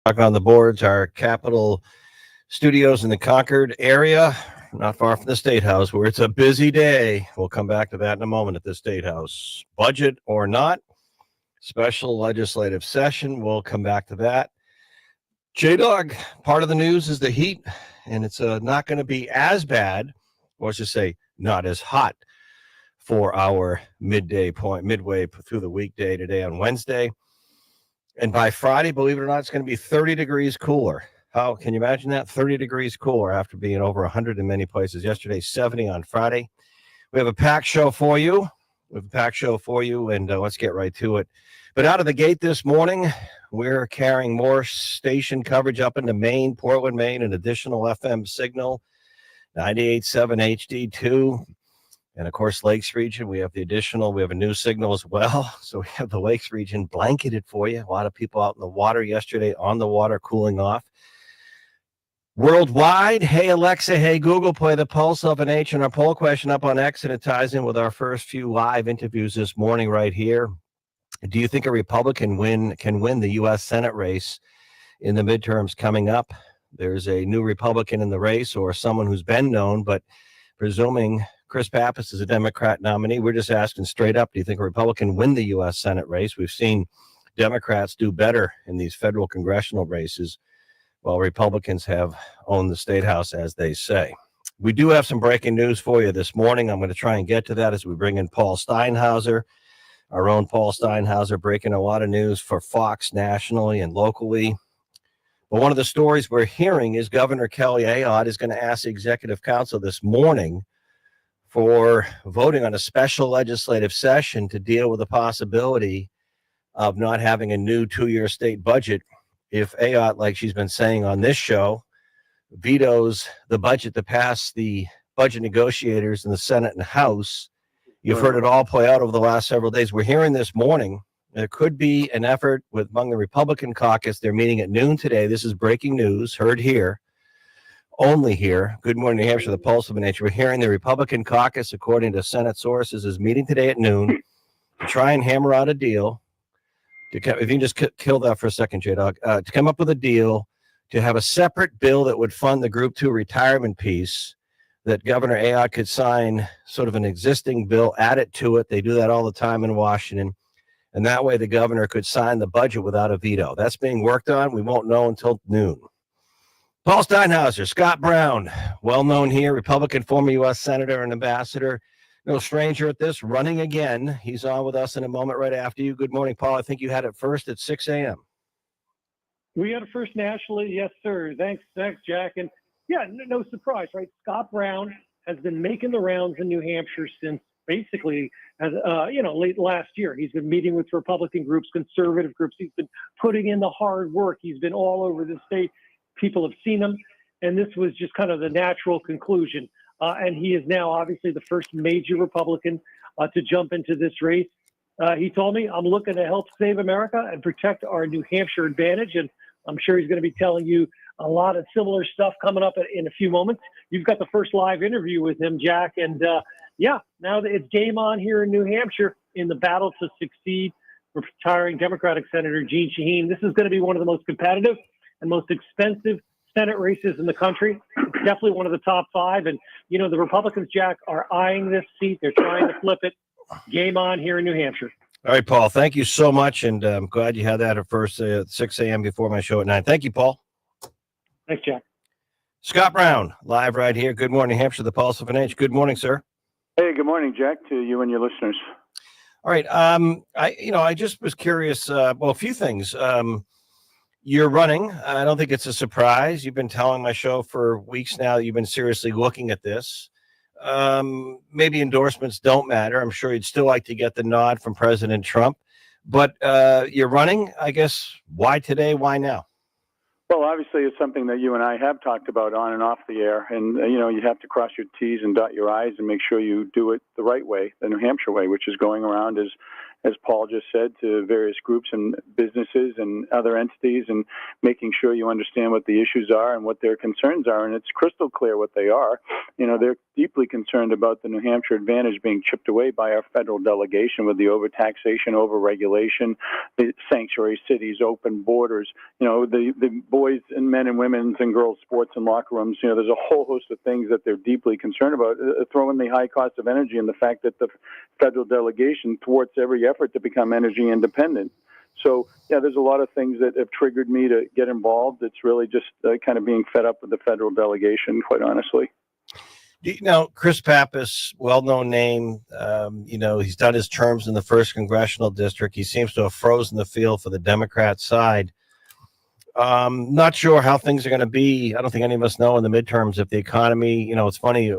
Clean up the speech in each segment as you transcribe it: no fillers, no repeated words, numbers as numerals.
On the boards, our Capitol studios in the Concord area, not far from the State House, where it's a busy day. We'll come back to that in a moment at the State House. Budget or not, special legislative session. We'll come back to that. J-Dog, part of the news is the heat, and it's not going to be as bad, or let's just say not as hot for our midway through the weekday today on Wednesday. And by Friday, believe it or not, it's going to be 30 degrees cooler. How can you imagine that? 30 degrees cooler after being over 100 in many places. Yesterday, 70 on Friday. We have a packed show for you. And let's get right to it. But out of the gate this morning, we're carrying more station coverage up into Maine, Portland, Maine, an additional FM signal, 98.7 HD2. And, of course, Lakes region, we have a new signal as well. So we have the Lakes region blanketed for you. A lot of people out in the water yesterday, on the water, cooling off. Worldwide, hey, Alexa, hey, Google, play the pulse of an H. And our poll question up on X, and it ties in with our first few live interviews this morning right here. Do you think a Republican can win the U.S. Senate race in the midterms coming up? There's a new Republican in the race, or someone who's been known, but presuming Chris Pappas is a Democrat nominee. We're just asking straight up, do you think a Republican win the U.S. Senate race? We've seen Democrats do better in these federal congressional races, while Republicans have owned the State House, as they say. We do have some breaking news for you this morning. I'm going to try and get to that as we bring in Paul Steinhauser, our own Paul Steinhauser, breaking a lot of news for Fox nationally and locally. But one of the stories we're hearing is Governor Kelly Ayotte is going to ask the Executive Council this morning for voting on a special legislative session to deal with the possibility of not having a new 2-year state budget if Ayotte, like she's been saying on this show, vetoes the budget to pass the budget negotiators in the Senate and House. You've heard it all play out over the last several days. We're hearing this morning there could be an effort among the Republican caucus. They're meeting at noon today. This is breaking news, heard here. Only here. Good morning, New Hampshire, the pulse of a nature. We're hearing the Republican caucus, according to Senate sources, is meeting today at noon to try and hammer out a deal. If you can just kill that for a second, J-Dog, to come up with a deal to have a separate bill that would fund the Group 2 retirement piece that Governor Ayotte could sign, sort of an existing bill, add it to it. They do that all the time in Washington. And that way the governor could sign the budget without a veto. That's being worked on. We won't know until noon. Paul Steinhauser, Scott Brown, well-known here, Republican, former U.S. Senator and Ambassador. No stranger at this, running again. He's on with us in a moment right after you. Good morning, Paul. I think you had it first at 6 a.m. We had it first nationally. Yes, sir. Thanks, Jack. And, yeah, no surprise, right? Scott Brown has been making the rounds in New Hampshire since basically, late last year. He's been meeting with Republican groups, conservative groups. He's been putting in the hard work. He's been all over the state. People have seen him, and this was just kind of the natural conclusion. And he is now obviously the first major Republican to jump into this race. He told me, I'm looking to help save America and protect our New Hampshire advantage. And I'm sure he's going to be telling you a lot of similar stuff coming up in a few moments. You've got the first live interview with him, Jack. And now it's game on here in New Hampshire in the battle to succeed retiring Democratic Senator Jeanne Shaheen. This is going to be one of the most competitive and most expensive Senate races in the country. It's definitely one of the top 5. And, the Republicans, Jack, are eyeing this seat. They're trying to flip it. Game on here in New Hampshire. All right, Paul, thank you so much. And I'm glad you had that at first at 6 a.m. before my show at 9. Thank you, Paul. Thanks, Jack. Scott Brown, live right here. Good morning, New Hampshire, the pulse of an age. Good morning, sir. Hey, good morning, Jack, to you and your listeners. All right. I just was curious. A few things. You're running. I don't think it's a surprise. You've been telling my show for weeks now that you've been seriously looking at this. Maybe endorsements don't matter. I'm sure you'd still like to get the nod from President Trump. But you're running, I guess. Why today? Why now? Well, obviously, it's something that you and I have talked about on and off the air. And, you have to cross your T's and dot your I's and make sure you do it the right way, the New Hampshire way, which is going around as as Paul just said, to various groups and businesses and other entities, and making sure you understand what the issues are and what their concerns are. And it's crystal clear what they are. They're deeply concerned about the New Hampshire advantage being chipped away by our federal delegation with the overtaxation, overregulation, the sanctuary cities, open borders, the boys and men and women's and girls sports and locker rooms. There's a whole host of things that they're deeply concerned about. Throw in the high cost of energy and the fact that the federal delegation thwarts every effort to become energy independent. So, there's a lot of things that have triggered me to get involved. It's really just kind of being fed up with the federal delegation, quite honestly. Chris Pappas, well-known name, he's done his terms in the 1st Congressional District. He seems to have frozen the field for the Democrat side. Not sure how things are going to be. I don't think any of us know in the midterms if the economy, it's funny,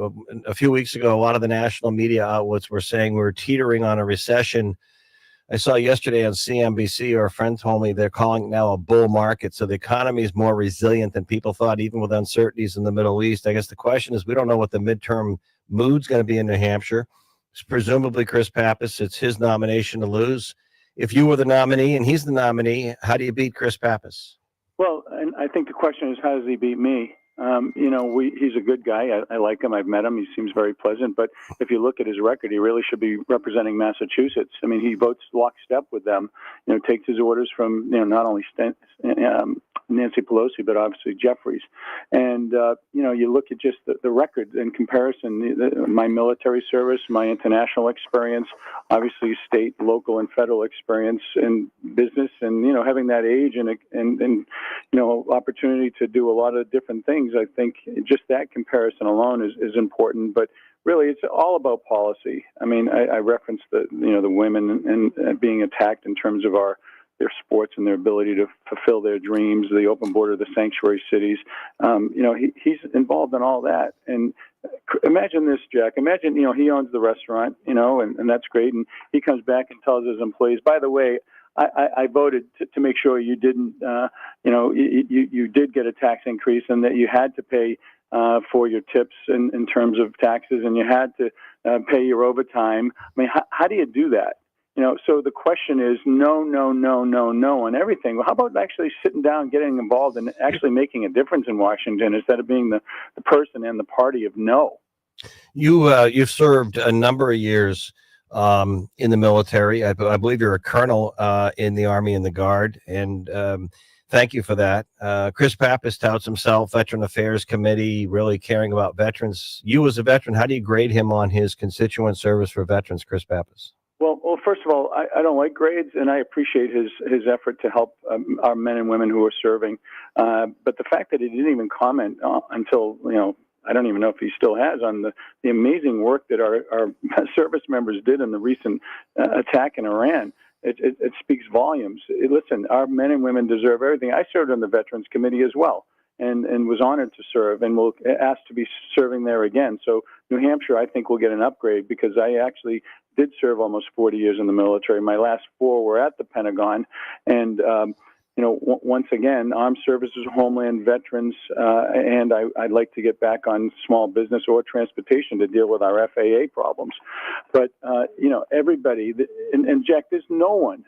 a few weeks ago, a lot of the national media outlets were saying we're teetering on a recession. I saw yesterday on CNBC, or a friend told me they're calling it now a bull market. So the economy is more resilient than people thought, even with uncertainties in the Middle East. I guess the question is, we don't know what the midterm mood's going to be in New Hampshire. It's presumably Chris Pappas. It's his nomination to lose. If you were the nominee and he's the nominee, how do you beat Chris Pappas? Well, and I think the question is, how does he beat me? He's a good guy. I like him. I've met him. He seems very pleasant. But if you look at his record, he really should be representing Massachusetts. I mean, he votes lockstep with them. Takes his orders from not only Nancy Pelosi, but obviously Jeffries. And you look at just the record in comparison. My military service, my international experience, obviously state, local, and federal experience in business, and having that age and opportunity to do a lot of different things. I think just that comparison alone is important. But really, it's all about policy. I mean, I referenced the women and being attacked in terms of their sports and their ability to fulfill their dreams, the open border, the sanctuary cities. He's involved in all that. And imagine this, Jack. Imagine, he owns the restaurant, and that's great. And he comes back and tells his employees, by the way, I voted to make sure you didn't, you did get a tax increase, and that you had to pay for your tips in terms of taxes, and you had to pay your overtime. I mean, how do you do that? So the question is no on everything. Well, how about actually sitting down, getting involved, and actually making a difference in Washington instead of being the person and the party of no? You've served a number of years in the military. I believe you're a colonel in the Army and the Guard, and thank you for that. Chris Pappas touts himself, Veteran Affairs Committee, really caring about veterans. You as a veteran, how do you grade him on his constituent service for veterans, Chris Pappas? Well, first of all, I don't like grades, and I appreciate his effort to help our men and women who are serving. But the fact that he didn't even comment until, I don't even know if he still has, on the amazing work that our service members did in the recent attack in Iran, it speaks volumes. Listen, our men and women deserve everything. I served on the Veterans Committee as well, and was honored to serve, and will ask to be serving there again. So New Hampshire, I think, will get an upgrade, because I actually did serve almost 40 years in the military. My last 4 were at the Pentagon. And, once again, armed services, homeland, veterans, and I'd like to get back on small business or transportation to deal with our FAA problems. But, everybody, and Jack, there's no one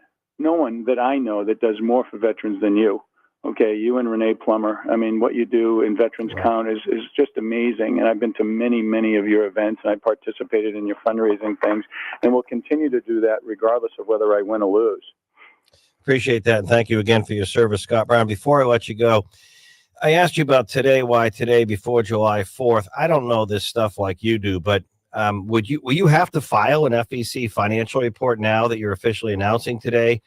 that I know that does more for veterans than you. Okay, you and Renee Plummer. I mean, what you do in Veterans Count is just amazing. And I've been to many of your events, and I participated in your fundraising things, and will continue to do that regardless of whether I win or lose. Appreciate that. And thank you again for your service, Scott Brown. Before I let you go, I asked you about today, why today before July 4th. I don't know this stuff like you do, but will you have to file an FEC financial report now that you're officially announcing today,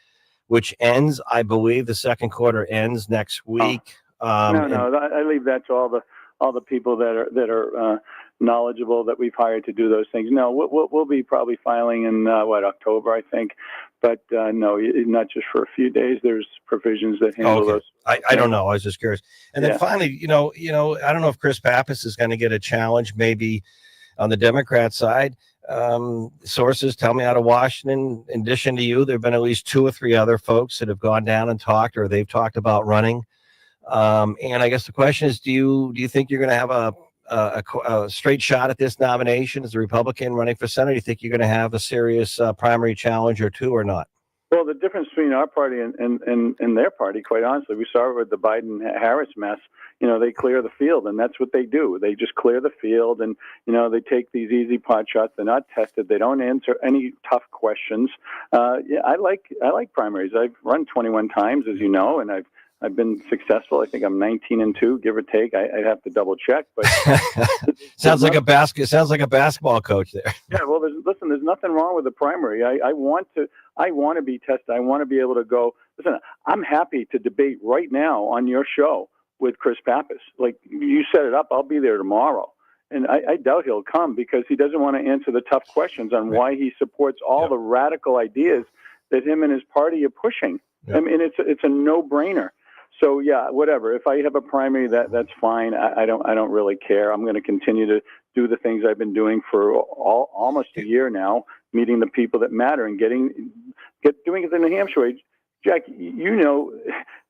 which ends, I believe, the second quarter ends next week? No, I leave that to all the people that are knowledgeable that we've hired to do those things. No, we'll be probably filing in October, I think. But no, not just for a few days. There's provisions that handle those. I don't know. I was just curious. And then finally, I don't know if Chris Pappas is going to get a challenge, maybe on the Democrat side. Sources tell me out of Washington, in addition to you, there have been at least 2 or 3 other folks that have gone down and talked, or they've talked about running. And I guess the question is, do you think you're going to have a straight shot at this nomination as a Republican running for Senate? Do you think you're going to have a serious primary challenge or two or not? Well, the difference between our party and their party, quite honestly, we saw it with the Biden-Harris mess. You know, they clear the field, and that's what they do. They just clear the field, and, you know, they take these easy pot shots. They're not tested. They don't answer any tough questions. Yeah, I like primaries. I've run 21 times, as you know, and I've been successful. I think I'm 19-2, give or take. I'd have to double check, but sounds like a basketball coach there. Yeah, well, there's nothing wrong with the primary. I want to be tested. I want to be able to go. Listen, I'm happy to debate right now on your show with Chris Pappas. Like, you set it up, I'll be there tomorrow. And I doubt he'll come because he doesn't want to answer the tough questions on why he supports all the radical ideas that him and his party are pushing. I mean, it's a no-brainer. So yeah, whatever. If I have a primary, that's fine. I don't really care. I'm going to continue to do the things I've been doing for almost a year now, meeting the people that matter and doing it in New Hampshire way. Jack, you know,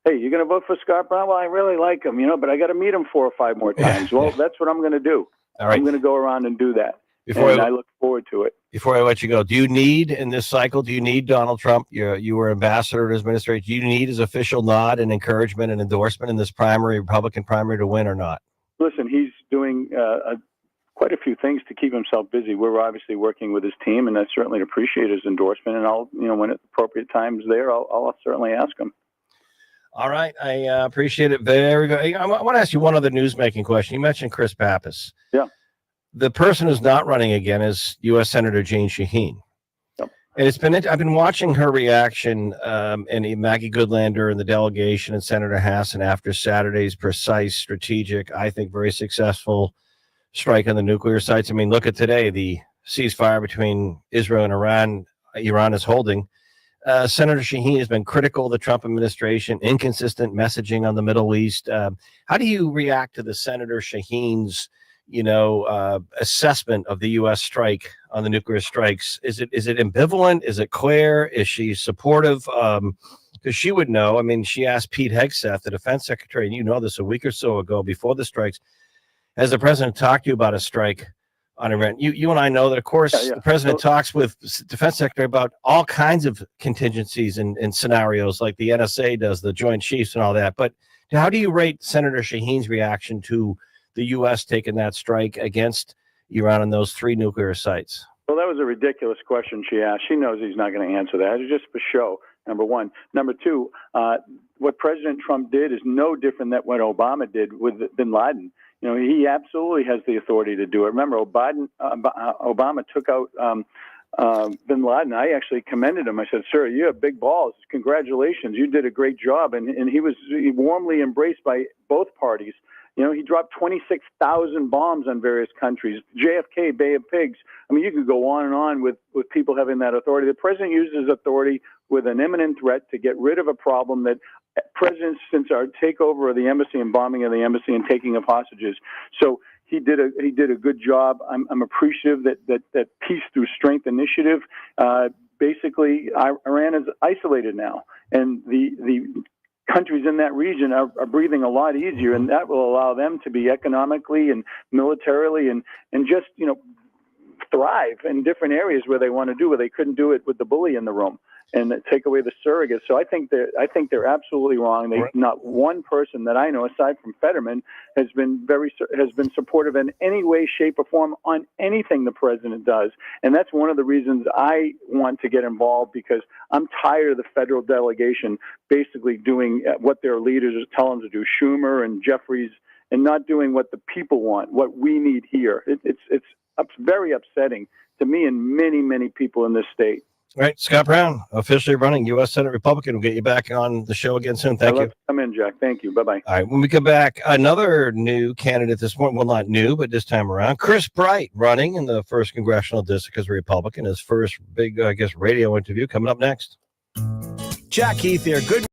hey, you're going to vote for Scott Brown? Well, I really like him, you know, but I got to meet him 4 or 5 more times. Well, that's what I'm going to do. All right. I'm going to go around and do that. I look forward to it. Before I let you go, do you need in this cycle, do you need Donald Trump? You were ambassador to his administration. Do you need his official nod and encouragement and endorsement in this primary, Republican primary, to win or not? Listen, he's doing quite a few things to keep himself busy. We're obviously working with his team, and I certainly appreciate his endorsement. And I'll, you know, when at appropriate times there, I'll certainly ask him. All right. I appreciate it very, very. I want to ask you one other newsmaking question. You mentioned Chris Pappas. Yeah. The person who's not running again is U.S. Senator Jane Shaheen. Yep. And I've been watching her reaction and Maggie Goodlander and the delegation and Senator Hassan after Saturday's precise, strategic, I think very successful strike on the nuclear sites. I mean, look at today, the ceasefire between Israel and Iran. Iran is holding. Senator Shaheen has been critical of the Trump administration, inconsistent messaging on the Middle East. How do you react to the Senator Shaheen's, assessment of the U.S. strike on the nuclear strikes? Is it ambivalent? Is it clear? Is she supportive? Because she would know. I mean, she asked Pete Hegseth, the defense secretary, and you know this, a week or so ago before the strikes, has the president talked to you about a strike on Iran? You and I know that, of course, the president talks with defense secretary about all kinds of contingencies and scenarios like the NSA does, the Joint Chiefs and all that. But how do you rate Senator Shaheen's reaction to the U.S. taking that strike against Iran on those 3 nuclear sites? Well, that was a ridiculous question she asked. She knows he's not going to answer that. It's just for show, number one. Number two, what President Trump did is no different than what Obama did with bin Laden. You know, he absolutely has the authority to do it. Remember, Obama took out bin Laden. I actually commended him. I said, "Sir, you have big balls. Congratulations. You did a great job." And he was warmly embraced by both parties. You know, he dropped 26,000 bombs on various countries. JFK, Bay of Pigs. I mean, you could go on and on with people having that authority. The president uses authority with an imminent threat to get rid of a problem that presidents, since our takeover of the embassy and bombing of the embassy and taking of hostages. So he did a good job. I'm appreciative that Peace Through Strength initiative. Basically, Iran is isolated now, and the countries in that region are breathing a lot easier, and that will allow them to be economically and militarily and just, you know, thrive in different areas where they want to do, where they couldn't do it with the bully in the room and take away the surrogates. So I think they're absolutely wrong. Not one person that I know, aside from Fetterman, has been supportive in any way, shape, or form on anything the president does. And that's one of the reasons I want to get involved, because I'm tired of the federal delegation basically doing what their leaders tell them to do, Schumer and Jeffries, and not doing what the people want, what we need here. It's very upsetting to me and many, many people in this state. All right, Scott Brown, officially running U.S. Senate Republican. We'll get you back on the show again soon. Thank you. Come in, Jack. Thank you. Bye-bye. All right, when we come back, another new candidate this morning. Well, not new, but this time around. Chris Bright running in the 1st Congressional District as a Republican. His first big, radio interview coming up next. Jack Heath here. Good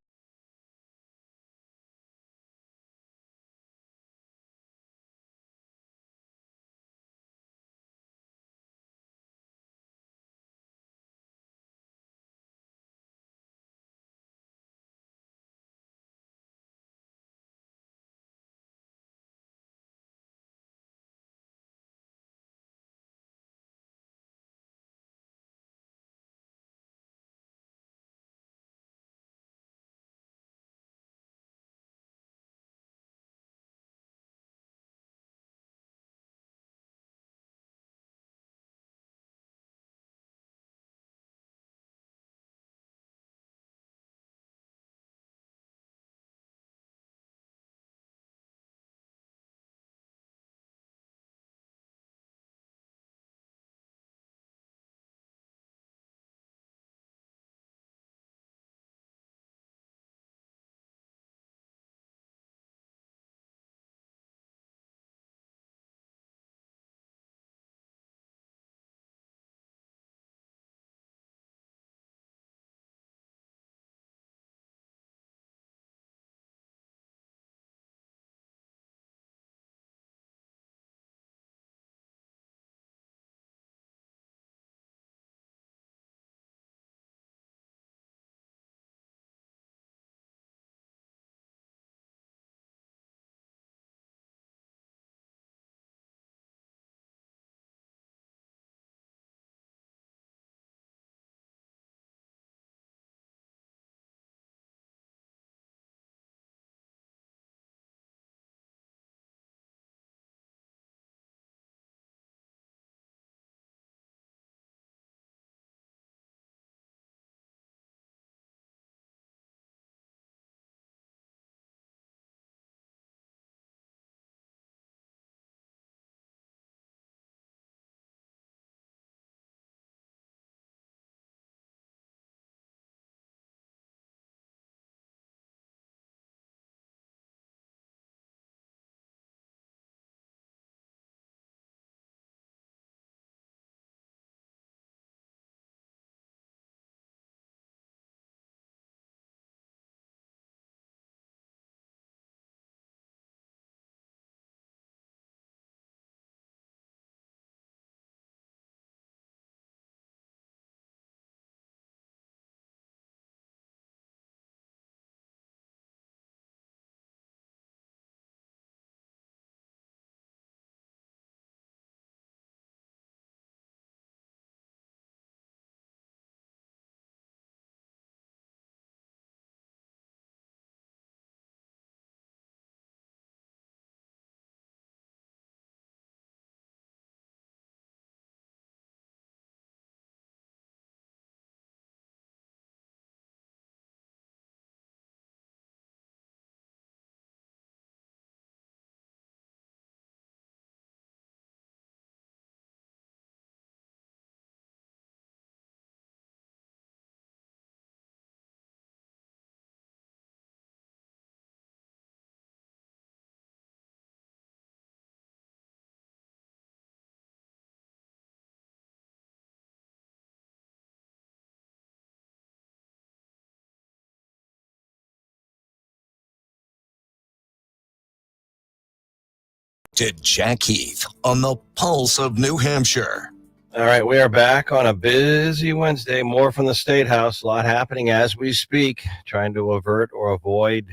to Jack Heath on the Pulse of New Hampshire. All right, we are back on a busy Wednesday. More from the State House. A lot happening as we speak, trying to avert or avoid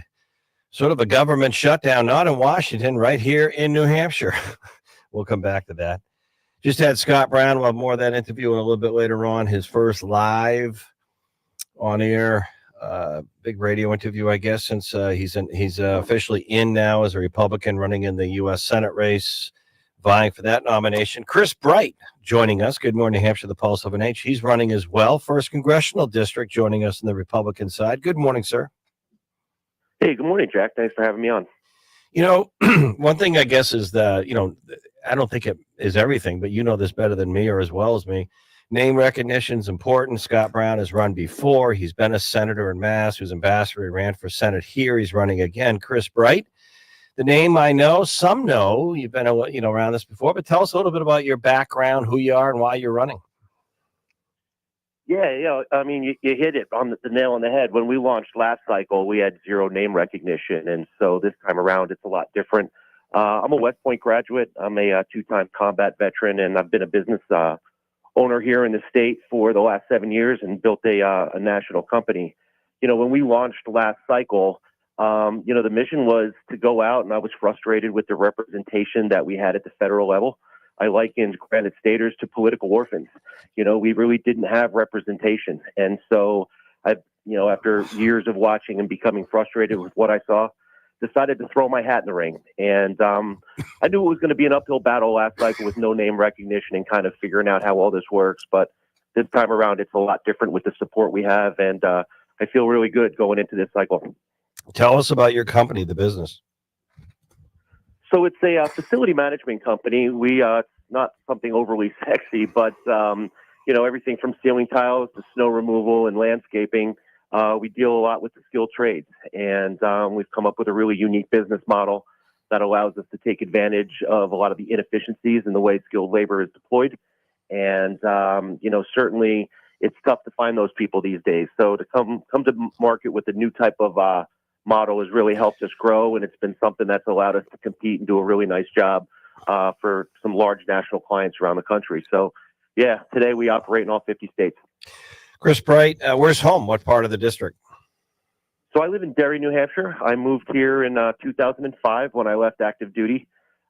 sort of a government shutdown, not in Washington, right here in New Hampshire. We'll come back to that. Just had Scott Brown. We'll have more of that interview a little bit later on. His first live on-air big radio interview, I guess, since he's officially in now as a Republican running in the U.S. Senate race, vying for that nomination. Chris Bright joining us. Good morning, New Hampshire, the Pulse of an H. He's running as well. First Congressional District joining us on the Republican side. Good morning, sir. Hey, good morning, Jack. Thanks for having me on. You know, one thing I guess is that, I don't think it is everything, but you know this better than me or as well as me. Name recognition is important. Scott Brown has run before. He's been a senator in Mass. He was ambassador. He ran for Senate here. He's running again. Chris Bright, the name I know, some know. You've been around this before, but tell us a little bit about your background, who you are, and why you're running. Yeah. I mean, you hit it on the nail on the head. When we launched last cycle, we had zero name recognition, and so this time around, it's a lot different. I'm a West Point graduate. I'm a two-time combat veteran, and I've been a business owner here in the state for the last 7 years and built a national company. When we launched last cycle, the mission was to go out, and I was frustrated with the representation that we had at the federal level. I likened Granite Staters to political orphans. We really didn't have representation. And so after years of watching and becoming frustrated with what I saw, decided to throw my hat in the ring. And I knew it was going to be an uphill battle last cycle with no name recognition and kind of figuring out how all this works. But this time around, it's a lot different with the support we have. And I feel really good going into this cycle. Tell us about your company, the business. So it's a facility management company. We not something overly sexy, but everything from ceiling tiles to snow removal and landscaping. We deal a lot with the skilled trades, and we've come up with a really unique business model that allows us to take advantage of a lot of the inefficiencies in the way skilled labor is deployed. And certainly it's tough to find those people these days. So to come to market with a new type of model has really helped us grow, and it's been something that's allowed us to compete and do a really nice job for some large national clients around the country. So, yeah, today we operate in all 50 states. Chris Bright, where's home? What part of the district? So I live in Derry, New Hampshire. I moved here in 2005 when I left active duty.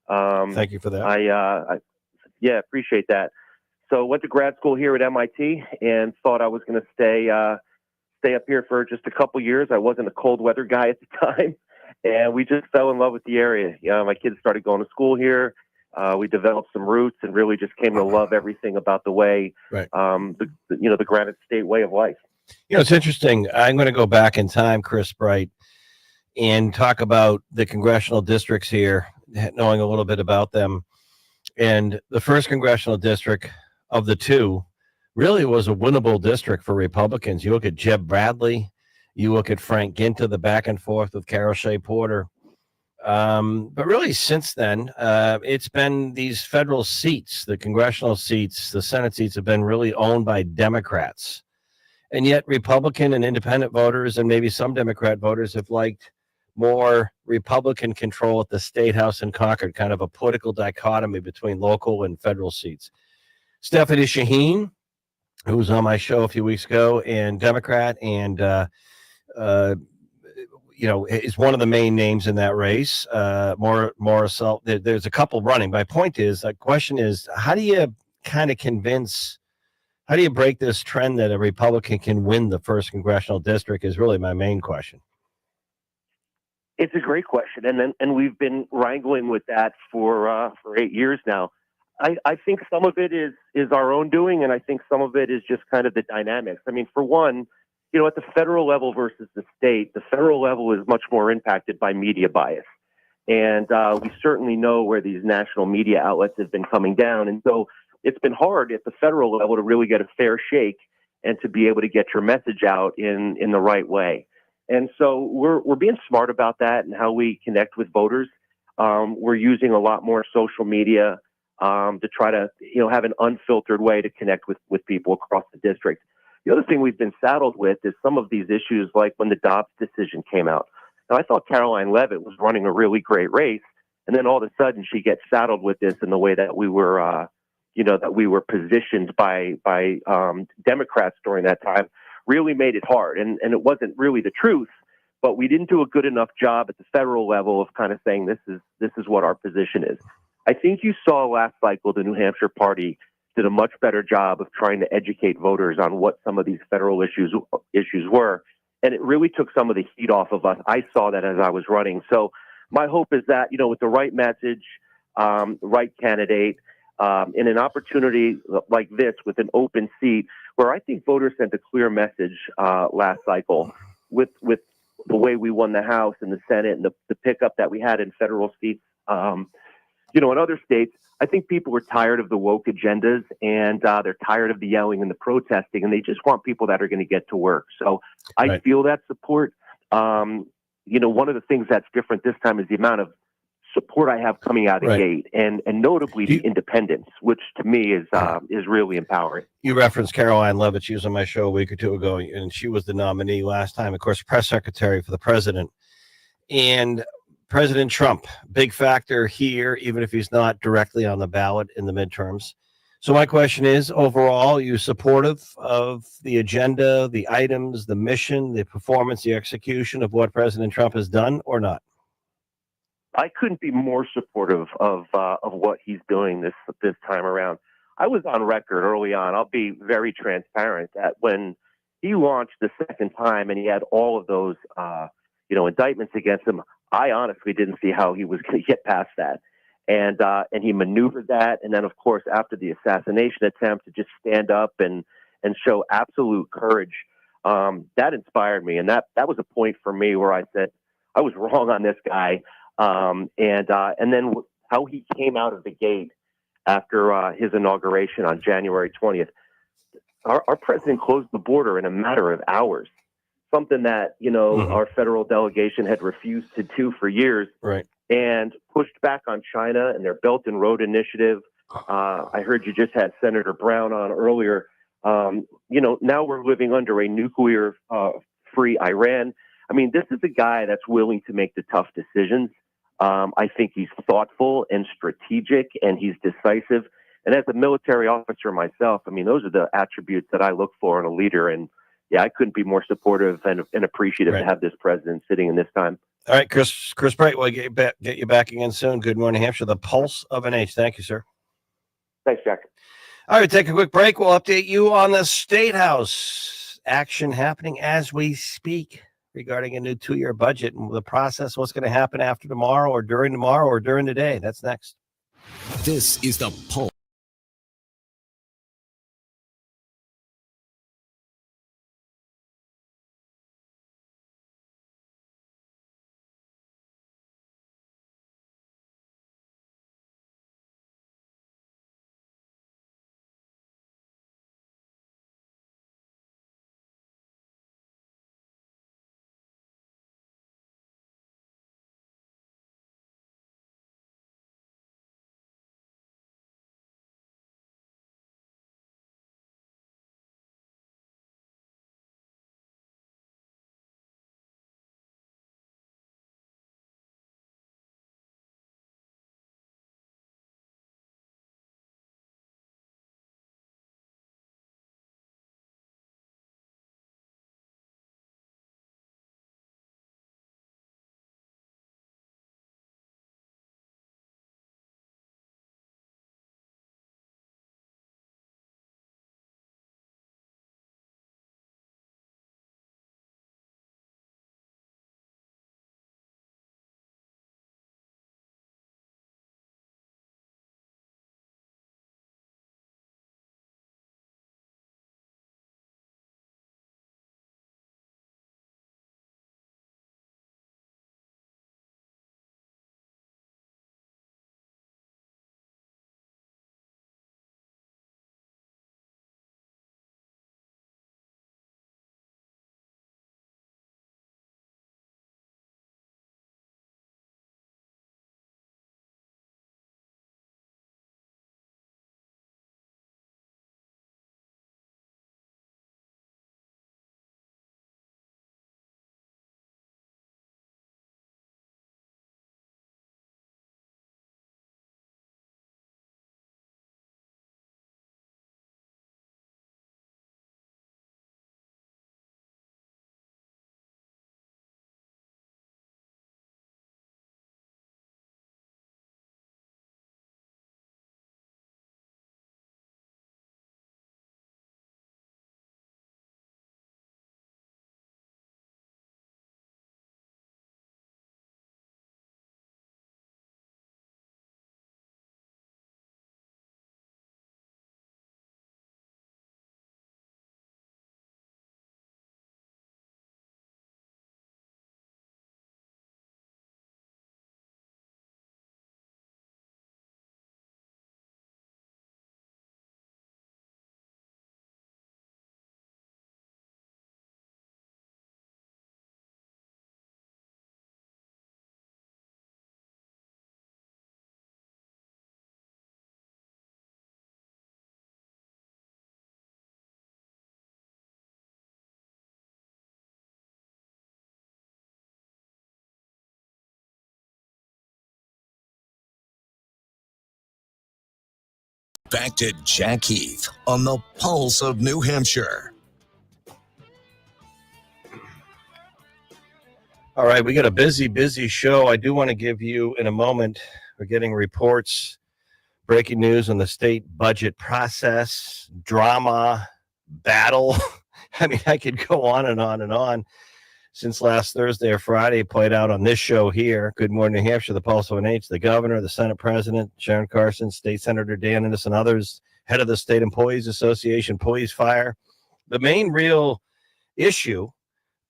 Thank you for that. I appreciate that. So went to grad school here at MIT and thought I was going to stay up here for just a couple years. I wasn't a cold weather guy at the time, and we just fell in love with the area. My kids started going to school here. We developed some roots and really just came to love everything about the way, right. The Granite State way of life. It's interesting. I'm going to go back in time, Chris Bright, and talk about the congressional districts here, knowing a little bit about them. And the first congressional district of the two really was a winnable district for Republicans. You look at Jeb Bradley, you look at Frank Ginta, the back and forth with Carol Shea Porter. But really since then, it's been these federal seats, the congressional seats, the Senate seats have been really owned by Democrats. And yet Republican and independent voters and maybe some Democrat voters have liked more Republican control at the State House in Concord, kind of a political dichotomy between local and federal seats. Stephanie Shaheen, who was on my show a few weeks ago, and Democrat, and is one of the main names in that race. Morrisell, there's a couple running. My point is, the question is, how do you break this trend that a Republican can win the first congressional district is really my main question. It's a great question, and we've been wrangling with that for 8 years now. I think some of it is our own doing, and I think some of it is just kind of the dynamics. I mean, for one, at the federal level versus the state, the federal level is much more impacted by media bias. And we certainly know where these national media outlets have been coming down. And so it's been hard at the federal level to really get a fair shake and to be able to get your message out in the right way. And so we're being smart about that and how we connect with voters. We're using a lot more social media to try to, have an unfiltered way to connect with people across the district. The other thing we've been saddled with is some of these issues, like when the Dobbs decision came out. Now, I thought Caroline Leavitt was running a really great race, And then all of a sudden she gets saddled with this in the way that we were, that we were positioned by Democrats during that time really made it hard. And it wasn't really the truth, but we didn't do a good enough job at the federal level of kind of saying this is what our position is. I think you saw last cycle the New Hampshire party did a much better job of trying to educate voters on what some of these federal issues were. And it really took some of the heat off of us. I saw that as I was running. So my hope is that, with the right message, right candidate, in an opportunity like this with an open seat where I think voters sent a clear message last cycle with the way we won the House and the Senate and the pickup that we had in federal seats, in other states. I think people are tired of the woke agendas and they're tired of the yelling and the protesting, and they just want people that are going to get to work. So I feel that support. One of the things that's different this time is the amount of support I have coming out of the gate, and notably the independence, which to me is really empowering. You referenced Caroline Levitt. She was on my show a week or two ago, and she was the nominee last time, of course, press secretary for the president. And President Trump, big factor here, even if he's not directly on the ballot in the midterms. So my question is, overall, are you supportive of the agenda, the items, the mission, the performance, the execution of what President Trump has done, or not? I couldn't be more supportive of what he's doing this time around. I was on record early on. I'll be very transparent that when he launched the second time and he had all of those, indictments against him, I honestly didn't see how he was going to get past that. And he maneuvered that. And then, of course, after the assassination attempt, to just stand up and show absolute courage, that inspired me. And that was a point for me where I said, I was wrong on this guy. And then how he came out of the gate after his inauguration on January 20th. Our president closed the border in a matter of hours, something that, our federal delegation had refused to do for years, and pushed back on China and their Belt and Road Initiative. I heard you just had Senator Brown on earlier. Now we're living under a nuclear free Iran. I mean, this is a guy that's willing to make the tough decisions. I think he's thoughtful and strategic, and he's decisive. And as a military officer myself, I mean, those are the attributes that I look for in a leader. And yeah, I couldn't be more supportive and appreciative to have this president sitting in this time. All right, Chris Bright, we'll get you back again soon. Good morning, Hampshire. The pulse of an age. Thank you, sir. Thanks, Jack. All right, take a quick break. We'll update you on the State House. Action happening as we speak regarding a new 2-year budget and the process, what's going to happen after tomorrow or during the day. That's next. This is the Pulse. Back to Jack Heath on the Pulse of New Hampshire. All right, we got a busy show. I do want to give you in a moment, we're getting reports, breaking news on the state budget process, drama, battle. I mean, I could go on and on and on. Since last Thursday or Friday, played out on this show here. Good Morning, New Hampshire, the Pulse of an H, the governor, the Senate president, Sharon Carson, State Senator Dan Innes, and others, head of the State Employees Association, police fire. The main real issue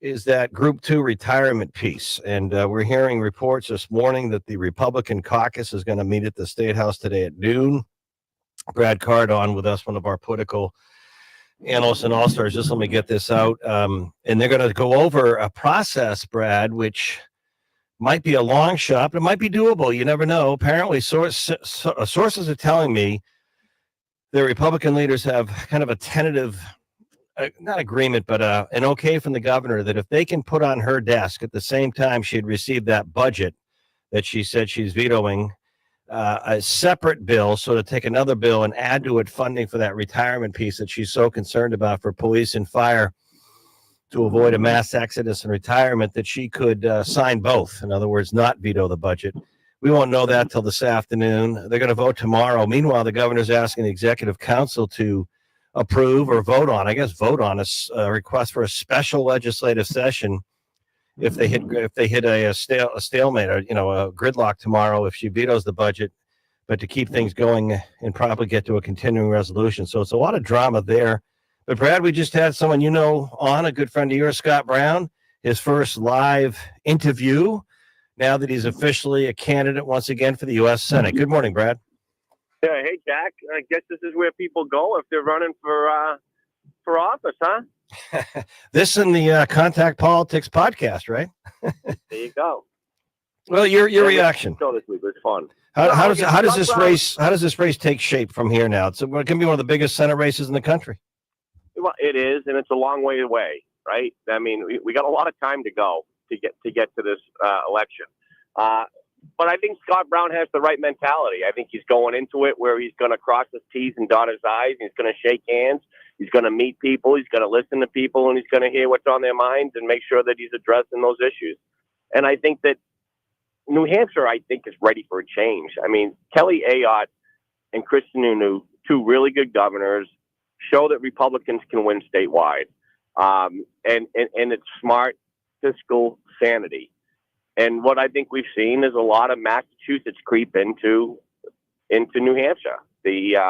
is that Group 2 retirement piece. And we're hearing reports this morning that the Republican caucus is going to meet at the State House today at noon. Brad Card on with us, one of our political analysts and all-stars. Just let me get this out. And they're going to go over a process, Brad, which might be a long shot, but it might be doable. You never know. Apparently, sources are telling me the Republican leaders have kind of a tentative not agreement, but an okay from the governor that if they can put on her desk at the same time she had received that budget that she said she's vetoing, a separate bill, so to take another bill and add to it funding for that retirement piece that she's so concerned about for police and fire to avoid a mass exodus and retirement, that she could sign both. In other words, not veto the budget. We won't know that till this afternoon. They're going to vote tomorrow. Meanwhile, the governor's asking the executive council to approve or vote on a request for a special legislative session if they hit a stalemate or a gridlock tomorrow if she vetoes the budget, but to keep things going and probably get to a continuing resolution. So it's a lot of drama there. But Brad, we just had someone on, a good friend of yours, Scott Brown, his first live interview now that he's officially a candidate once again for the U.S. Senate. Good morning, Brad. Yeah, hey Jack. I guess this is where people go if they're running for office, huh? This and the Contact Politics podcast, right? There you go. Well, your reaction. Show this week was fun. How does this race take shape from here now? It's going to be one of the biggest Senate races in the country. Well, it is, and it's a long way away, right? I mean, we got a lot of time to go to get to this election. But I think Scott Brown has the right mentality. I think he's going into it where he's going to cross his T's and dot his I's. He's going to shake hands. He's going to meet people. He's going to listen to people, and he's going to hear what's on their minds and make sure that he's addressing those issues. And I think that New Hampshire, is ready for a change. I mean, Kelly Ayotte and Kristen Sununu, two really good governors, show that Republicans can win statewide. And it's smart fiscal sanity. And what I think we've seen is a lot of Massachusetts creep into New Hampshire. The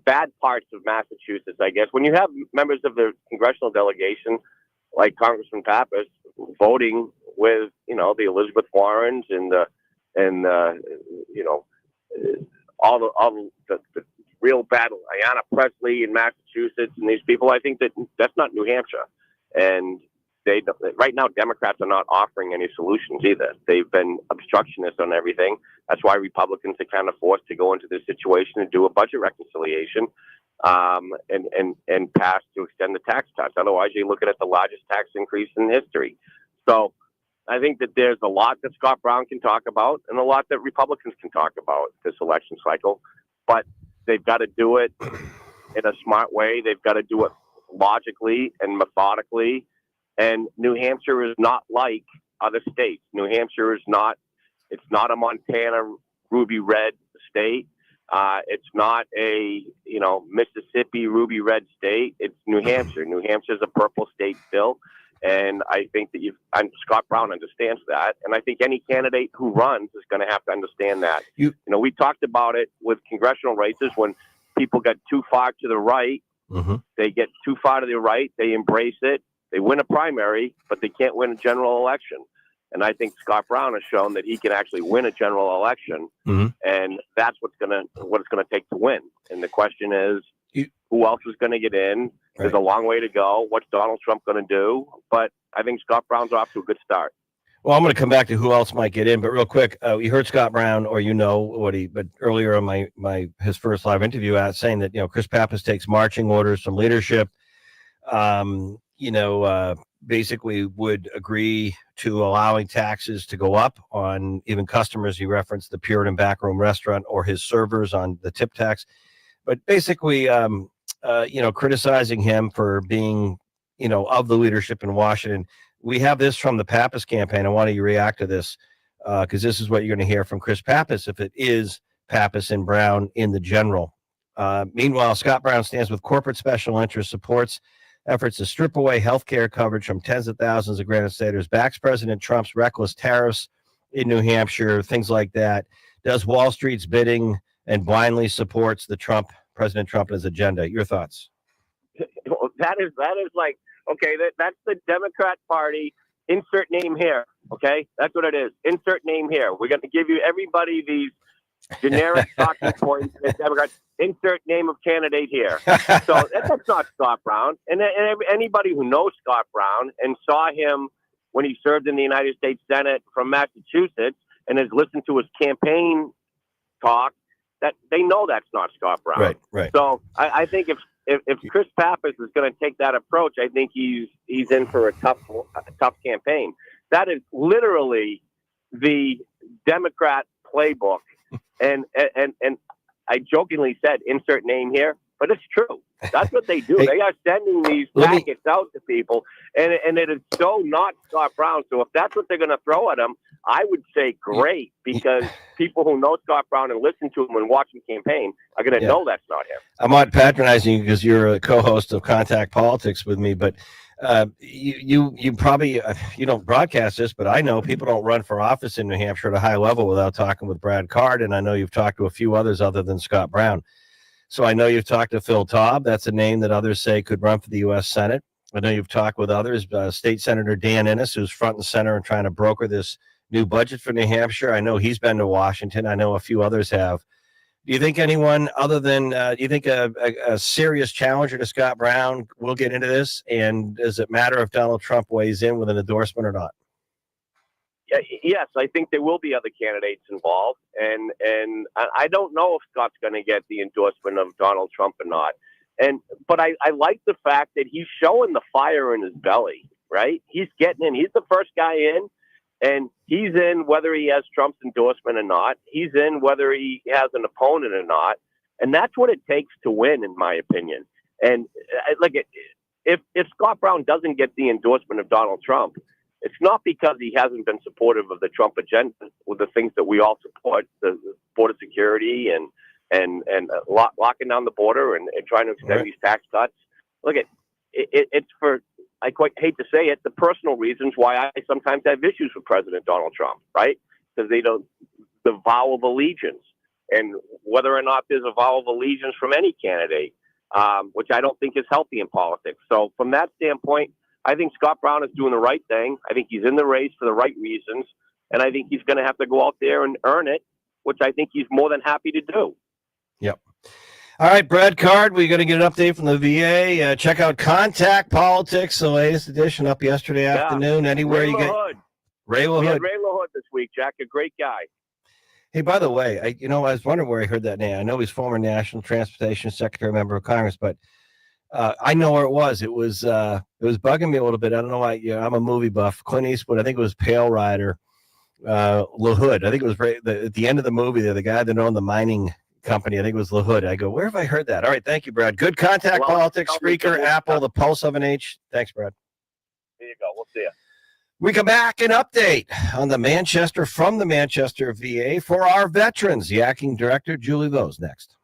bad parts of Massachusetts, I guess, when you have members of the congressional delegation like Congressman Pappas voting with the Elizabeth Warrens and all the real bad Ayanna Pressley in Massachusetts and these people, I think that's not New Hampshire. And right now, Democrats are not offering any solutions either. They've been obstructionists on everything. That's why Republicans are kind of forced to go into this situation and do a budget reconciliation and pass to extend the tax cuts. Otherwise, you're looking at the largest tax increase in history. So I think that there's a lot that Scott Brown can talk about and a lot that Republicans can talk about this election cycle. But they've got to do it in a smart way. They've got to do it logically and methodically. And New Hampshire is not like other states. New Hampshire it's not a Montana ruby red state. It's not a, Mississippi ruby red state. It's New Hampshire. New Hampshire is a purple state still. And I think that Scott Brown understands that. And I think any candidate who runs is going to have to understand that. We talked about it with congressional races when people get too far to the right. Mm-hmm. They get too far to the right. They embrace it. They win a primary, but they can't win a general election. And I think Scott Brown has shown that he can actually win a general election, mm-hmm. and that's what it's going to take to win. And the question is, who else is going to get in? Right. There's a long way to go. What's Donald Trump going to do? But I think Scott Brown's off to a good start. Well, I'm going to come back to who else might get in, but real quick, you heard Scott Brown, or but earlier on his first live interview saying that Chris Pappas takes marching orders from leadership. basically would agree to allowing taxes to go up on even customers. He referenced the Puritan Backroom Restaurant or his servers on the tip tax, but basically, criticizing him for being, of the leadership in Washington. We have this from the Pappas campaign. I want you to react to this because this is what you're going to hear from Chris Pappas if it is Pappas and Brown in the general. Meanwhile, Scott Brown stands with corporate special interest, supports efforts to strip away health care coverage from tens of thousands of Granite Staters, backs President Trump's reckless tariffs in New Hampshire, things like that, does Wall Street's bidding, and blindly supports President Trump and his agenda. Your thoughts? That is like, okay, that's the Democrat Party. Insert name here. Okay, that's what it is. Insert name here. We're going to give you everybody these generic talking points. Democrats. Insert name of candidate here. So that's not Scott Brown. And anybody who knows Scott Brown and saw him when he served in the United States Senate from Massachusetts and has listened to his campaign talk, that they know that's not Scott Brown. Right. So I think if Chris Pappas is going to take that approach, I think he's in for a tough campaign. That is literally the Democrat playbook. And I jokingly said, insert name here, but it's true. That's what they do. Hey, they are sending these packets out to people, and it is so not Scott Brown. So if that's what they're going to throw at him, I would say great, because people who know Scott Brown and listen to him and watch him campaign are going to know that's not him. I'm not patronizing you because you're a co-host of Contact Politics with me, but you probably you don't broadcast this, but I know people don't run for office in New Hampshire at a high level without talking with Brad Card, and I know you've talked to a few others other than Scott Brown. So I know you've talked to Phil Taub. That's a name that others say could run for the U.S. Senate. I know you've talked with others, State Senator Dan Innes, who's front and center and trying to broker this new budget for New Hampshire. I know he's been to Washington. I know a few others have. Do you think anyone other than, do you think a serious challenger to Scott Brown will get into this? And does it matter if Donald Trump weighs in with an endorsement or not? Yes, I think there will be other candidates involved. And I don't know if Scott's going to get the endorsement of Donald Trump or not. But I like the fact that he's showing the fire in his belly, right? He's getting in. He's the first guy in. And he's in whether he has Trump's endorsement or not. He's in whether he has an opponent or not. And that's what it takes to win, in my opinion. And if Scott Brown doesn't get the endorsement of Donald Trump, it's not because he hasn't been supportive of the Trump agenda with the things that we all support, the border security and locking down the border and trying to extend these tax cuts. It's for, I quite hate to say it, the personal reasons why I sometimes have issues with President Donald Trump, right? Because the vow of allegiance, and whether or not there's a vow of allegiance from any candidate, which I don't think is healthy in politics. So from that standpoint, I think Scott Brown is doing the right thing. I think he's in the race for the right reasons, and I think he's going to have to go out there and earn it, which I think he's more than happy to do. Yep. All right, Brad Card, we're going to get an update from the VA. Check out Contact Politics, the latest edition, up yesterday afternoon. Anywhere Ray you get Ray LaHood. We had Ray LaHood this week, Jack, a great guy. Hey, by the way, I was wondering where I heard that name. I know he's former National Transportation Secretary, member of Congress, but I know where it was. It was bugging me a little bit. I don't know why. I'm a movie buff. Clint Eastwood. I think it was Pale Rider. LaHood. I think it was at the end of the movie. The guy that owned the mining company. I think it was LaHood. I go, where have I heard that? All right, thank you, Brad. Good Contact Politics, Spreaker, Apple, the Pulse of an H. Thanks, Brad. There you go. We'll see you. We come back and update on the Manchester VA for our veterans. The acting director, Julie Lowe's, next.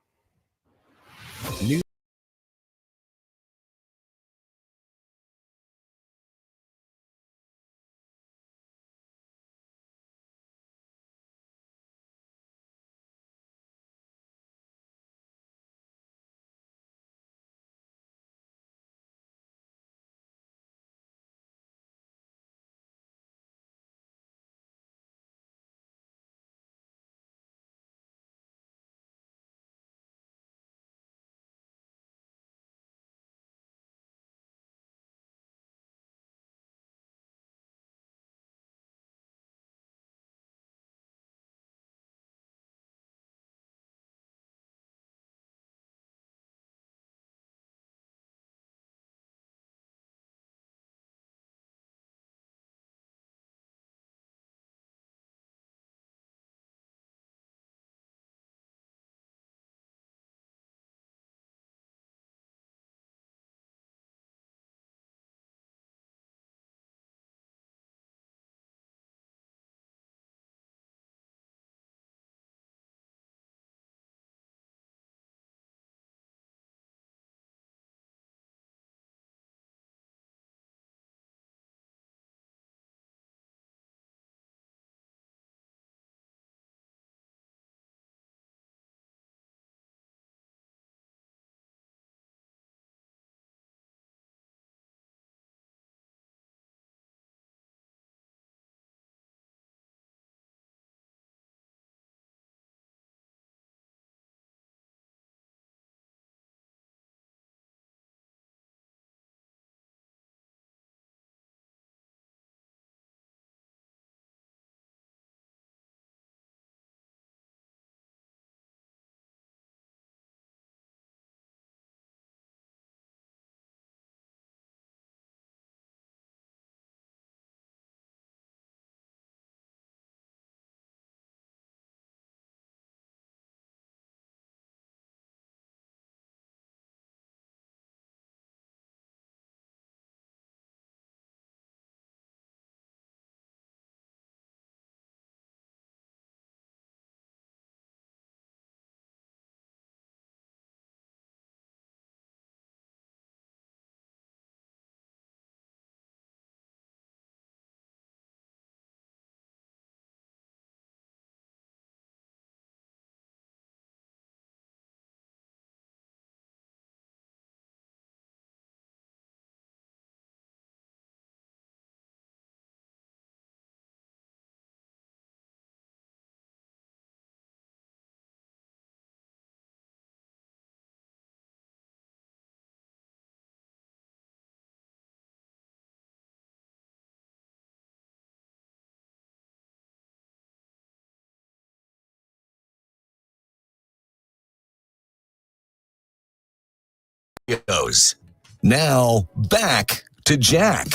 Studios. Now, back to Jack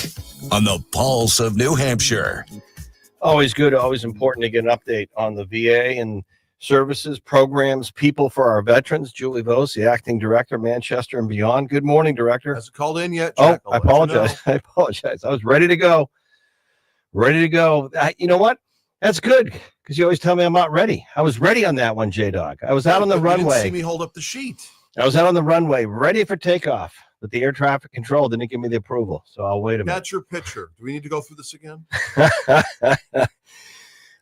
on the Pulse of New Hampshire. Always good, always important to get an update on the VA and services, programs, people for our veterans. Julie Vos, the acting director, Manchester and beyond. Good morning, director. Hasn't called in yet, Oh, Jack. I apologize. I apologize. I was ready to go. You know what? That's good because you always tell me I'm not ready. I was ready on that one, J-Dog. I was out on the You didn't runway. see me hold up the sheet. I was out on the runway, ready for takeoff, but the air traffic control didn't give me the approval. So I'll wait a minute. That's your picture. Do we need to go through this again?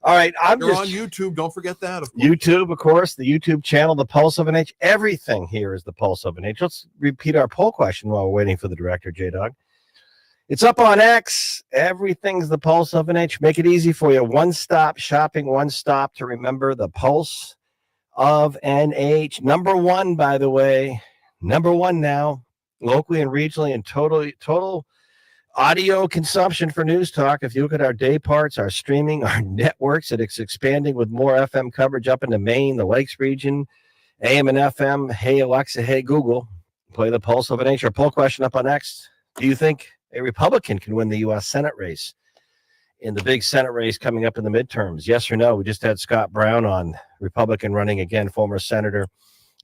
All right. You're on YouTube. Don't forget that. Of course. YouTube, of course, the YouTube channel, The Pulse of an H. Everything here is The Pulse of an H. Let's repeat our poll question while we're waiting for the director, J-Dog. It's up on X. Everything's The Pulse of an H. Make it easy for you. One-stop shopping, one stop to remember The Pulse of an H. Number one, by the way. Number one now, locally and regionally, and total audio consumption for News Talk. If you look at our day parts, our streaming, our networks, it's expanding with more FM coverage up into Maine, the Lakes region, AM and FM. Hey, Alexa, hey, Google, play The Pulse of an H. Our poll question up on X. Do you think a Republican can win the U.S. Senate race in the big Senate race coming up in the midterms? Yes or no? We just had Scott Brown on, Republican running again, former senator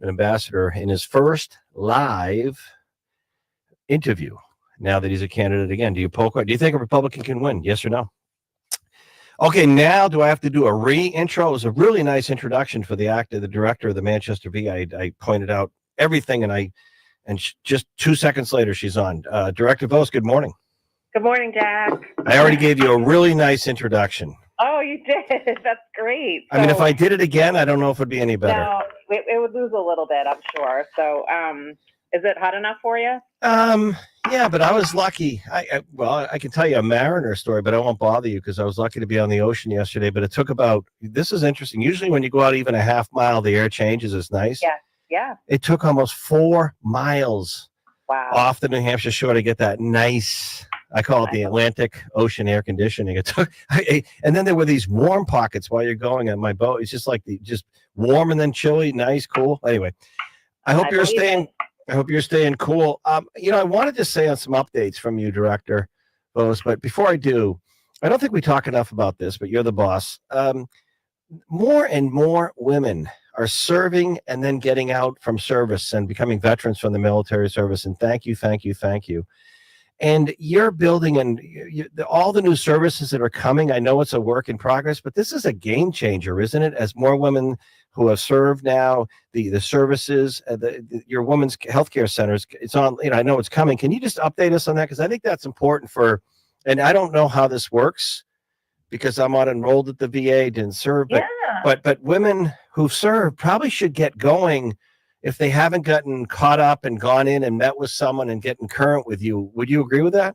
and ambassador, in his first live interview. Now that he's a candidate again, do you think a Republican can win? Yes or no? Okay, now do I have to do a re-intro? It was a really nice introduction for the director of the Manchester V. I pointed out everything, and just 2 seconds later, she's on. Director Vos, good morning. Good morning, Jack. I already gave you a really nice introduction. Oh, you did. That's great. I mean, if I did it again, I don't know if it would be any better. No, it would lose a little bit, I'm sure. So, is it hot enough for you? Yeah, but I was lucky. I can tell you a Mariner story, but I won't bother you because I was lucky to be on the ocean yesterday. But it took this is interesting. Usually when you go out even a half mile, the air changes. It's nice. Yeah. It took almost 4 miles off the New Hampshire shore to get that nice, I call it the Atlantic Ocean air conditioning. It took, and then there were these warm pockets while you're going on my boat. It's just like just warm and then chilly, nice, cool. Anyway, I hope you're staying cool. I wanted to say on some updates from you, Director Vos, but before I do, I don't think we talk enough about this, but you're the boss. More and more women are serving and then getting out from service and becoming veterans from the military service. And thank you. And you're building all the new services that are coming. I know it's a work in progress, but this is a game changer, isn't it? As more women who have served now, the services, your women's healthcare centers, it's on. I know it's coming. Can you just update us on that? Because I think that's important and I don't know how this works because I'm not enrolled at the VA, didn't serve, but women who've served probably should get going if they haven't gotten caught up and gone in and met with someone and getting current with you. Would you agree with that?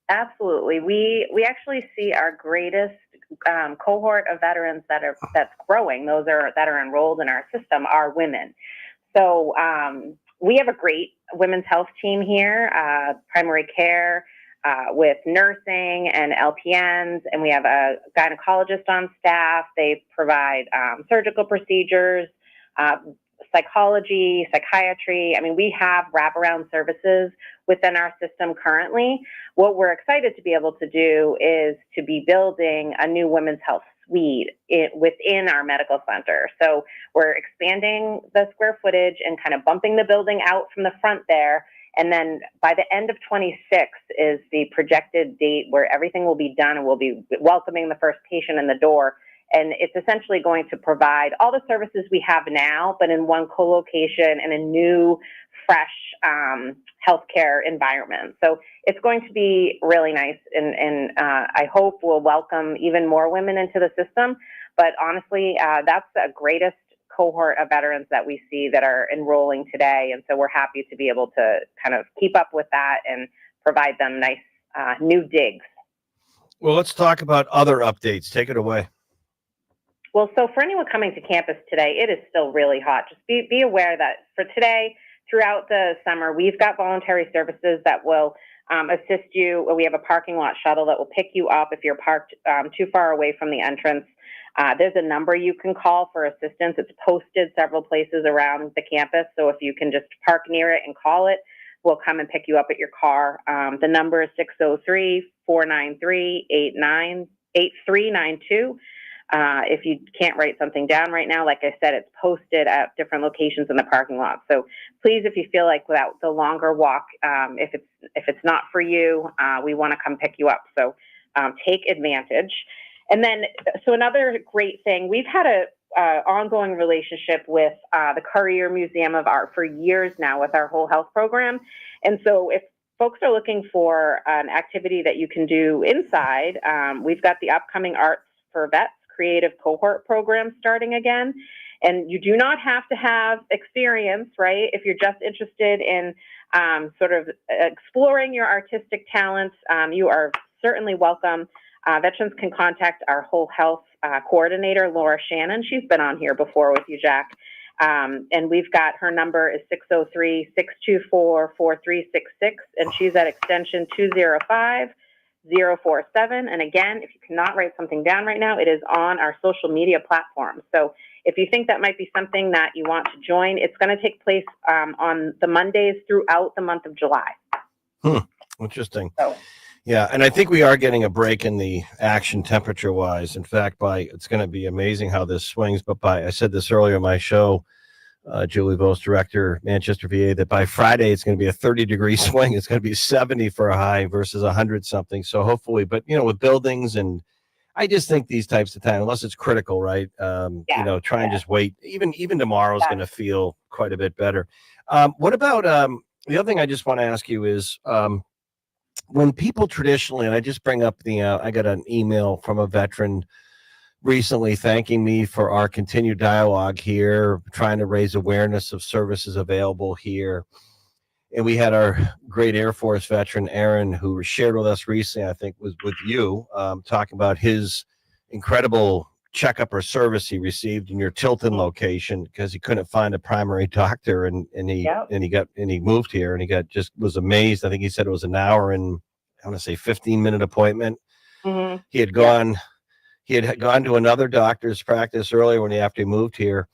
Absolutely. We actually see our greatest cohort of veterans that's growing. Those that are enrolled in our system are women. So we have a great women's health team here, primary care with nursing and LPNs, and we have a gynecologist on staff. They provide surgical procedures, psychology, psychiatry. I mean, we have wraparound services within our system currently. What we're excited to be able to do is to be building a new women's health suite within our medical center. So we're expanding the square footage and kind of bumping the building out from the front there. And then by the end of 26 is the projected date where everything will be done and we'll be welcoming the first patient in the door. And it's essentially going to provide all the services we have now, but in one co-location in a new, fresh healthcare environment. So it's going to be really nice. And I hope we'll welcome even more women into the system. But honestly, that's the greatest cohort of veterans that we see that are enrolling today. And so we're happy to be able to kind of keep up with that and provide them nice new digs. Well, let's talk about other updates. Take it away. Well, so for anyone coming to campus today, it is still really hot. Just be aware that for today, throughout the summer, we've got voluntary services that will assist you. We have a parking lot shuttle that will pick you up if you're parked too far away from the entrance. There's a number you can call for assistance. It's posted several places around the campus, so if you can just park near it and call it, will come and pick you up at your car. The number is 603-493-8392. If you can't write something down right now, like I said, it's posted at different locations in the parking lot. So please, if you feel like without the longer walk, if it's not for you, we want to come pick you up. So take advantage. And then, so another great thing, we've had a ongoing relationship with the Courier Museum of Art for years now with our whole health program. And so if folks are looking for an activity that you can do inside, we've got the upcoming Arts for Vets creative cohort program starting again. And you do not have to have experience, right? If you're just interested in sort of exploring your artistic talents, you are certainly welcome. Veterans can contact our whole health coordinator, Laura Shannon. She's been on here before with you, Jack. And we've got, her number is 603-624-4366, and she's at extension 205-047. And again, if you cannot write something down right now, it is on our social media platform. So if you think that might be something that you want to join, it's going to take place on the Mondays throughout the month of July. Interesting. So, yeah, and I think we are getting a break in the action temperature-wise. In fact, it's going to be amazing how this swings. But I said this earlier in my show, Julie Vos, director, Manchester VA, that by Friday it's going to be a 30-degree swing. It's going to be 70 for a high versus 100-something. So hopefully, but with buildings, and I just think these types of time, unless it's critical, right? Try and just wait. Even tomorrow is going to feel quite a bit better. What about the other thing I just want to ask you is, when people traditionally, and I just bring up I got an email from a veteran recently thanking me for our continued dialogue here, trying to raise awareness of services available here. And we had our great Air Force veteran, Aaron, who shared with us recently, I think was with you, talking about his incredible checkup or service he received in your Tilton location because he couldn't find a primary doctor, and he moved here, and he was amazed. I think he said it was an hour and I want to say 15-minute appointment. mm-hmm. He had gone to another doctor's practice earlier after he moved here,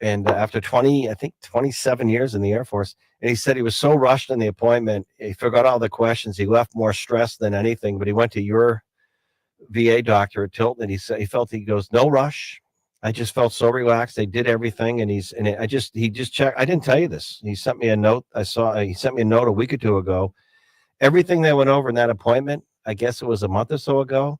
and after 27 years in the Air Force, and he said he was so rushed in the appointment, he forgot all the questions. He left more stressed than anything, but he went to your VA doctor at Tilton, and he said he goes, no rush. I just felt so relaxed. They did everything, and he just checked. I didn't tell you this. He sent me a note. He sent me a note a week or two ago. Everything they went over in that appointment, I guess it was a month or so ago.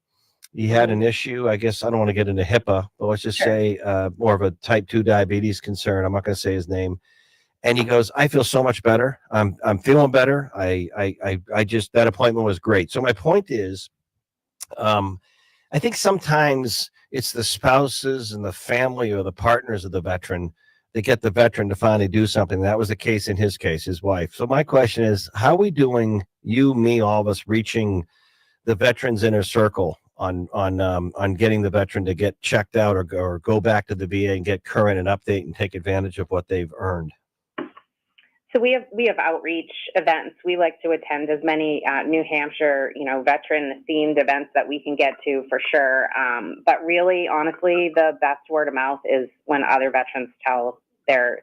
He had an issue. I guess I don't want to get into HIPAA, but let's just say more of a type 2 diabetes concern. I'm not going to say his name. And he goes, I feel so much better. I'm feeling better. That appointment was great. So my point is, I think sometimes it's the spouses and the family or the partners of the veteran that get the veteran to finally do something. That was the case in his case, his wife. So my question is, how are we doing, you, me, all of us, reaching the veterans inner circle on getting the veteran to get checked out or go back to the VA and get current and update and take advantage of what they've earned? So we have outreach events. We like to attend as many New Hampshire, veteran themed events that we can get to for sure. But really, honestly, the best word of mouth is when other veterans tell their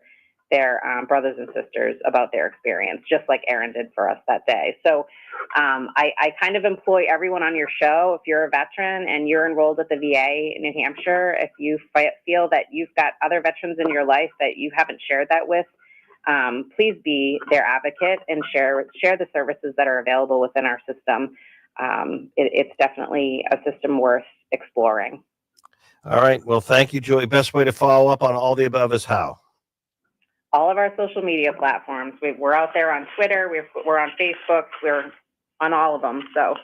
brothers and sisters about their experience, just like Aaron did for us that day. So I kind of employ everyone on your show. If you're a veteran and you're enrolled at the VA in New Hampshire, if you feel that you've got other veterans in your life that you haven't shared that with, please be their advocate and share the services that are available within our system. It's definitely a system worth exploring. All right. Well, thank you, Julie. Best way to follow up on all the above is how? All of our social media platforms. We're out there on Twitter. We're on Facebook. We're on all of them. So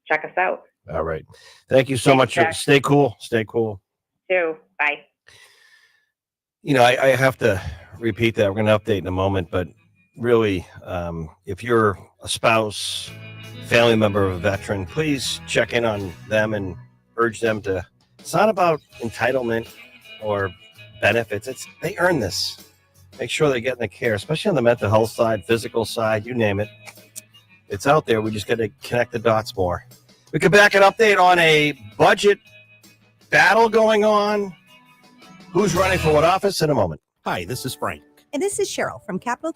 check us out. All right. Thank you so much. Jack. Stay cool. Stay cool. Too. Bye. I have to repeat that. We're going to update in a moment, but really, if you're a spouse, family member of a veteran, please check in on them and urge them to. It's not about entitlement or benefits. They earn this. Make sure they're getting the care, especially on the mental health side, physical side, you name it. It's out there. We just got to connect the dots more. We could back an update on a budget battle going on. Who's running for what office in a moment? Hi, this is Frank. And this is Cheryl from Capital